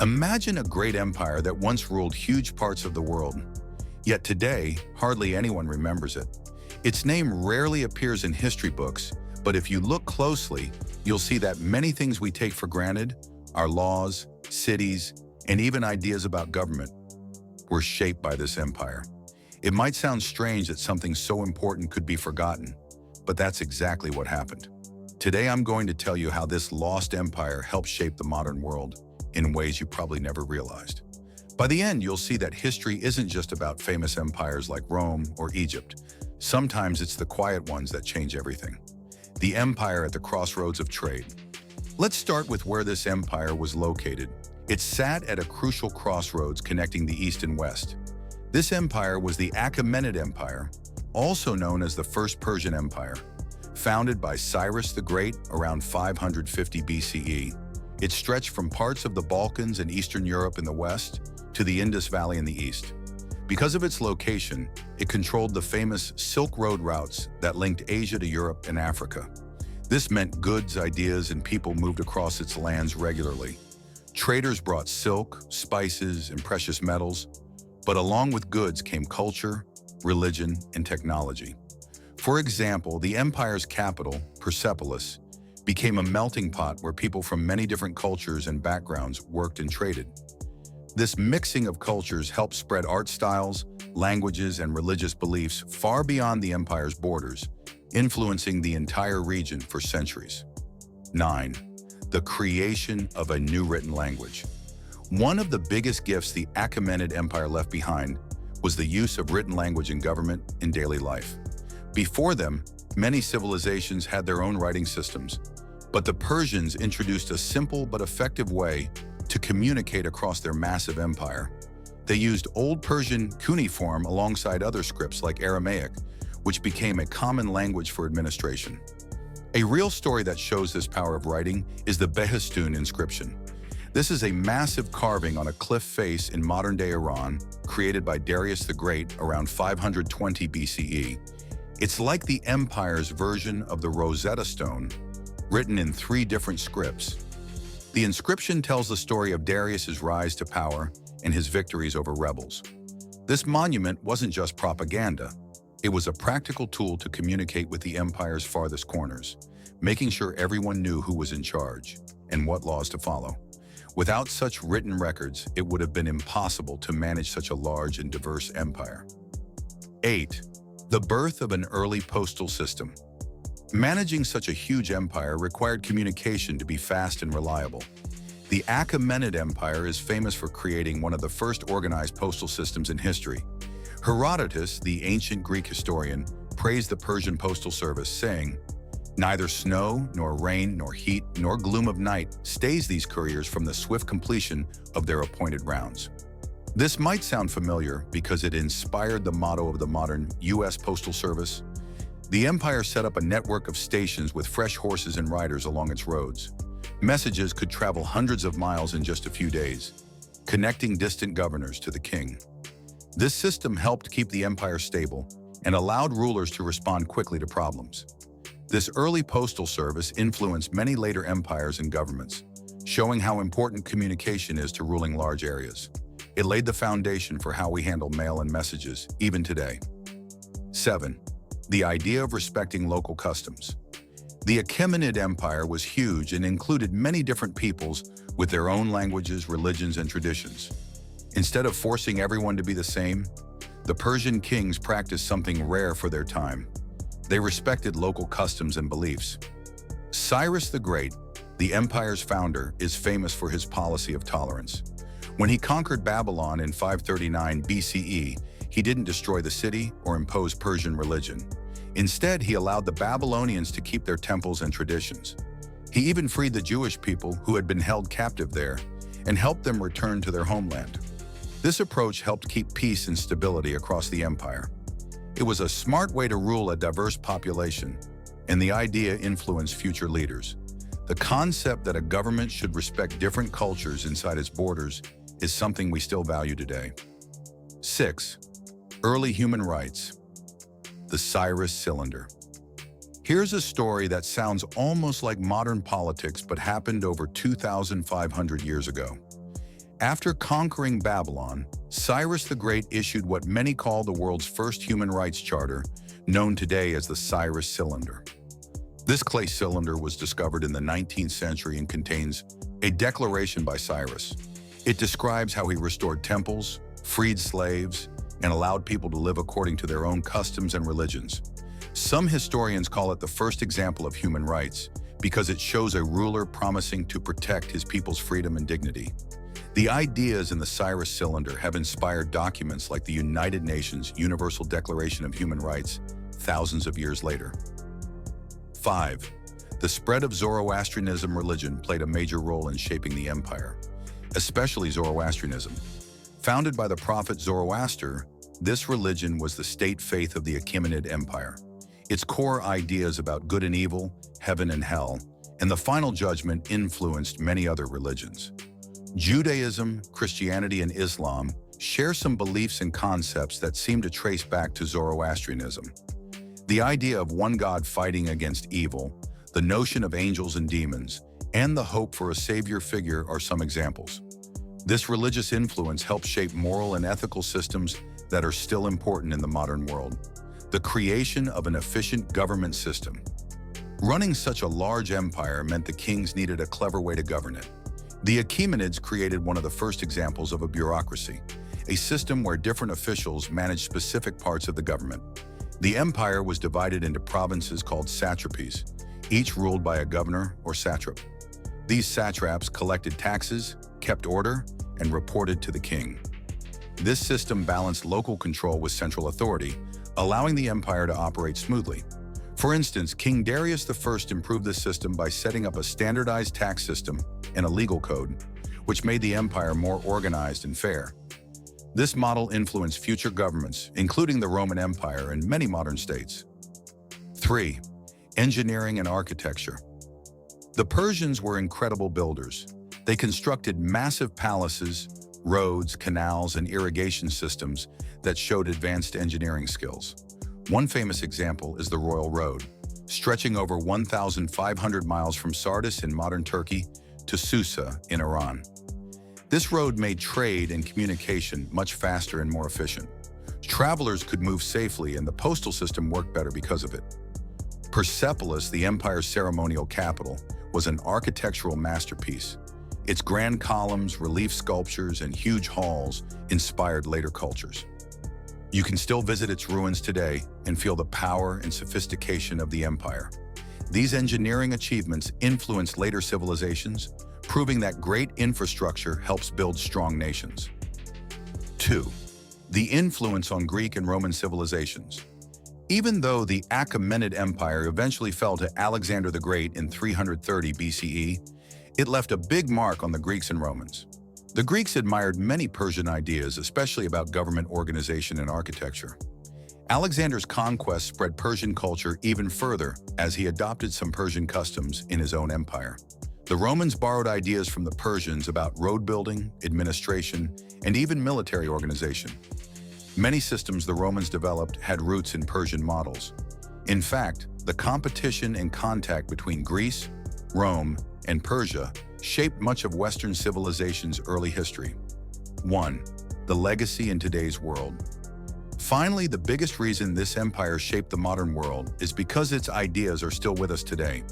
Imagine a great empire that once ruled huge parts of the world. Yet today, hardly anyone remembers it. Its name rarely appears in history books, but if you look closely, you'll see that many things we take for granted, our laws, cities, and even ideas about government, were shaped by this empire. It might sound strange that something so important could be forgotten, but that's exactly what happened. Today I'm going to tell you how this lost empire helped shape the modern world in ways you probably never realized. By the end, you'll see that history isn't just about famous empires like Rome or Egypt. Sometimes it's the quiet ones that change everything. The empire at the crossroads of trade. Let's start with where this empire was located. It sat at a crucial crossroads connecting the East and West. This empire was the Achaemenid Empire, also known as the First Persian Empire. Founded by Cyrus the Great around 550 BCE, it stretched from parts of the Balkans and Eastern Europe in the west to the Indus Valley in the east. Because of its location, it controlled the famous Silk Road routes that linked Asia to Europe and Africa. This meant goods, ideas, and people moved across its lands regularly. Traders brought silk, spices, and precious metals, but along with goods came culture, religion, and technology. For example, the empire's capital, Persepolis, became a melting pot where people from many different cultures and backgrounds worked and traded. This mixing of cultures helped spread art styles, languages, and religious beliefs far beyond the empire's borders, influencing the entire region for centuries. 9. The creation of a new written language. One of the biggest gifts the Achaemenid Empire left behind was the use of written language in government and daily life. Before them, many civilizations had their own writing systems, but the Persians introduced a simple but effective way to communicate across their massive empire. They used Old Persian cuneiform alongside other scripts like Aramaic, which became a common language for administration. A real story that shows this power of writing is the Behistun inscription. This is a massive carving on a cliff face in modern-day Iran, created by Darius the Great around 520 BCE. It's like the empire's version of the Rosetta Stone, written in 3 different scripts. The inscription tells the story of Darius's rise to power and his victories over rebels. This monument wasn't just propaganda. It was a practical tool to communicate with the empire's farthest corners, making sure everyone knew who was in charge and what laws to follow. Without such written records, it would have been impossible to manage such a large and diverse empire. 8. The birth of an early postal system. Managing such a huge empire required communication to be fast and reliable. The Achaemenid Empire is famous for creating one of the first organized postal systems in history. Herodotus, the ancient Greek historian, praised the Persian postal service, saying, "Neither snow, nor rain, nor heat, nor gloom of night stays these couriers from the swift completion of their appointed rounds." This might sound familiar because it inspired the motto of the modern U.S. Postal Service. The empire set up a network of stations with fresh horses and riders along its roads. Messages could travel hundreds of miles in just a few days, connecting distant governors to the king. This system helped keep the empire stable and allowed rulers to respond quickly to problems. This early postal service influenced many later empires and governments, showing how important communication is to ruling large areas. It laid the foundation for how we handle mail and messages, even today. 7. The idea of respecting local customs. The Achaemenid Empire was huge and included many different peoples with their own languages, religions, and traditions. Instead of forcing everyone to be the same, the Persian kings practiced something rare for their time. They respected local customs and beliefs. Cyrus the Great, the empire's founder, is famous for his policy of tolerance. When he conquered Babylon in 539 BCE, he didn't destroy the city or impose Persian religion. Instead, he allowed the Babylonians to keep their temples and traditions. He even freed the Jewish people who had been held captive there and helped them return to their homeland. This approach helped keep peace and stability across the empire. It was a smart way to rule a diverse population, and the idea influenced future leaders. The concept that a government should respect different cultures inside its borders is something we still value today. 6. Early human rights. The Cyrus Cylinder. Here's a story that sounds almost like modern politics but happened over 2,500 years ago. After conquering Babylon, Cyrus the Great issued what many call the world's first human rights charter, known today as the Cyrus Cylinder. This clay cylinder was discovered in the 19th century and contains a declaration by Cyrus. It describes how he restored temples, freed slaves, and allowed people to live according to their own customs and religions. Some historians call it the first example of human rights because it shows a ruler promising to protect his people's freedom and dignity. The ideas in the Cyrus Cylinder have inspired documents like the United Nations Universal Declaration of Human Rights thousands of years later. 5. The spread of Zoroastrianism religion played a major role in shaping the empire, especially Zoroastrianism. Founded by the prophet Zoroaster, this religion was the state faith of the Achaemenid Empire. Its core ideas about good and evil, heaven and hell, and the final judgment influenced many other religions. Judaism, Christianity, and Islam share some beliefs and concepts that seem to trace back to Zoroastrianism. The idea of one God fighting against evil, the notion of angels and demons, and the hope for a savior figure are some examples. This religious influence helped shape moral and ethical systems that are still important in the modern world. The creation of an efficient government system. Running such a large empire meant the kings needed a clever way to govern it. The Achaemenids created one of the first examples of a bureaucracy, a system where different officials managed specific parts of the government. The empire was divided into provinces called satrapies, each ruled by a governor or satrap. These satraps collected taxes, kept order, and reported to the king. This system balanced local control with central authority, allowing the empire to operate smoothly. For instance, King Darius I improved the system by setting up a standardized tax system and a legal code, which made the empire more organized and fair. This model influenced future governments, including the Roman Empire and many modern states. 3. Engineering and architecture. The Persians were incredible builders. They constructed massive palaces, roads, canals, and irrigation systems that showed advanced engineering skills. One famous example is the Royal Road, stretching over 1,500 miles from Sardis in modern Turkey to Susa in Iran. This road made trade and communication much faster and more efficient. Travelers could move safely, and the postal system worked better because of it. Persepolis, the empire's ceremonial capital, was an architectural masterpiece. Its grand columns, relief sculptures, and huge halls inspired later cultures. You can still visit its ruins today and feel the power and sophistication of the empire. These engineering achievements influenced later civilizations, proving that great infrastructure helps build strong nations. 2. The influence on Greek and Roman civilizations. Even though the Achaemenid Empire eventually fell to Alexander the Great in 330 BCE, it left a big mark on the Greeks and Romans. The Greeks admired many Persian ideas, especially about government organization and architecture. Alexander's conquest spread Persian culture even further as he adopted some Persian customs in his own empire. The Romans borrowed ideas from the Persians about road building, administration, and even military organization. Many systems the Romans developed had roots in Persian models. In fact, the competition and contact between Greece, Rome, and Persia shaped much of Western civilization's early history. 1. The legacy in today's world. Finally, the biggest reason this empire shaped the modern world is because its ideas are still with us today.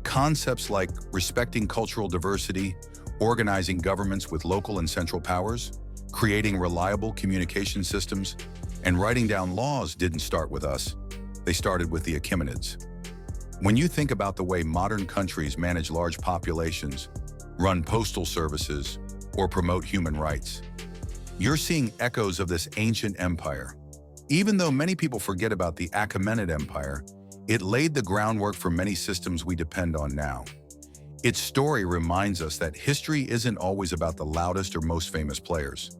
Concepts like respecting cultural diversity, organizing governments with local and central powers, creating reliable communication systems, and writing down laws didn't start with us. They started with the Achaemenids. When you think about the way modern countries manage large populations, run postal services, or promote human rights, you're seeing echoes of this ancient empire. Even though many people forget about the Achaemenid Empire, it laid the groundwork for many systems we depend on now. Its story reminds us that history isn't always about the loudest or most famous players.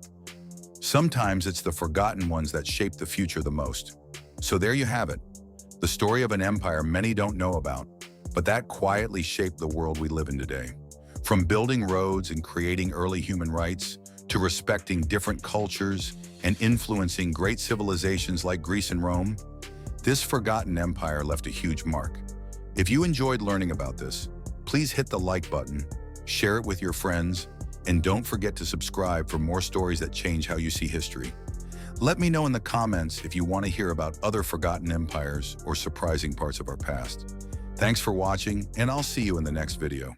Sometimes it's the forgotten ones that shape the future the most. So there you have it, the story of an empire many don't know about, but that quietly shaped the world we live in today. From building roads and creating early human rights, to respecting different cultures and influencing great civilizations like Greece and Rome, this forgotten empire left a huge mark. If you enjoyed learning about this, please hit the like button, share it with your friends, And don't forget to subscribe for more stories that change how you see history. Let me know in the comments if you want to hear about other forgotten empires or surprising parts of our past. Thanks for watching, and I'll see you in the next video.